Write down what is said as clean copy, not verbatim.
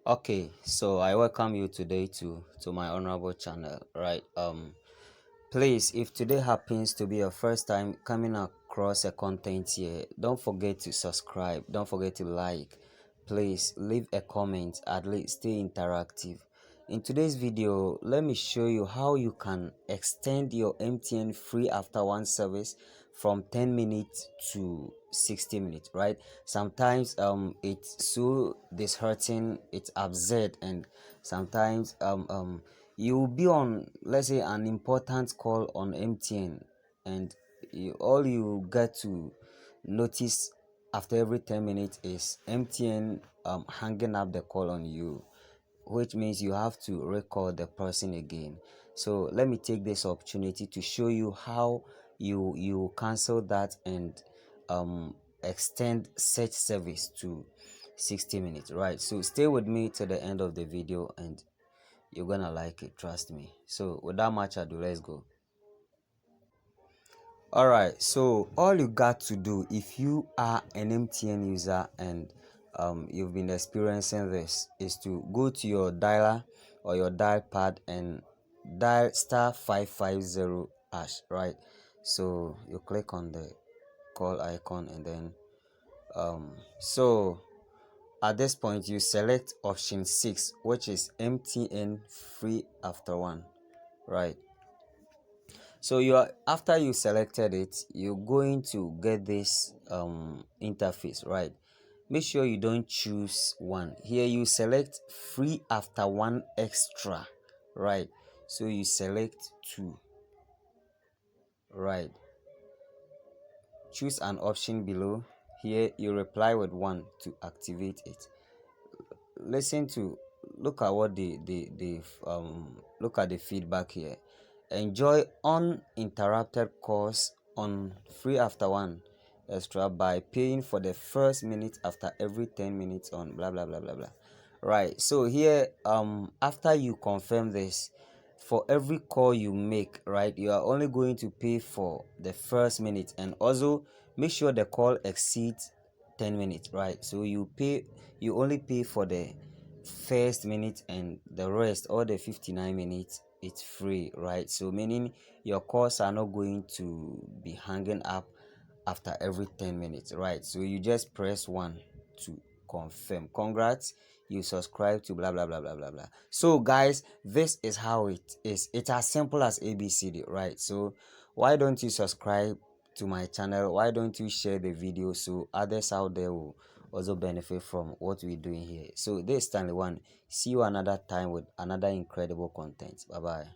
Okay, so I welcome you today to my honorable channel, right? Please, if today happens to be your first time coming across a content here, don't forget to subscribe, don't forget to like. Please leave a comment, at least stay interactive. In today's video, let me show you how you can extend your MTN Free After One service from 10 minutes to 60 minutes, right? Sometimes it's so disheartening, it's absurd, and sometimes you'll be on, let's say, an important call on MTN, and all you get to notice after every 10 minutes is MTN hanging up the call on you, which means you have to record the person again. So let me take this opportunity to show you how you cancel that and um extend such service to 60 minutes, right? So stay with me to the end of the video and you're gonna like it, trust me. So without much ado, let's go. All right, so all you got to do if you are an MTN user and you've been experiencing this is to go to your dialer or your dial pad and dial star 550 hash, right? So you click on the call icon and then so at this point you select option 6, which is MTN Free After One, right? So you are, after you selected it, you're going to get this interface, right? Make sure you don't choose one. Here you select Free After One Extra, right? So you select two, right? Choose an option below. Here you reply with one to activate it. Listen to, look at what the look at the feedback here. Enjoy uninterrupted calls on Free After One Extra by paying for the first minute after every 10 minutes on blah blah blah blah blah. Right, so here after you confirm this, for every call you make, right, you are only going to pay for the first minute, and also make sure the call exceeds 10 minutes, right? So you only pay for the first minute, and the rest, all the 59 minutes, it's free, right? So meaning your calls are not going to be hanging up after every 10 minutes, right? So you just press one to confirm. Congrats, you subscribe to blah blah blah blah blah blah. So guys, this is how it is. It's as simple as ABCD, right? So why don't you subscribe to my channel? Why don't you share the video so others out there will also benefit from what we're doing here? So this is Stanley One. See you another time with another incredible content. Bye bye.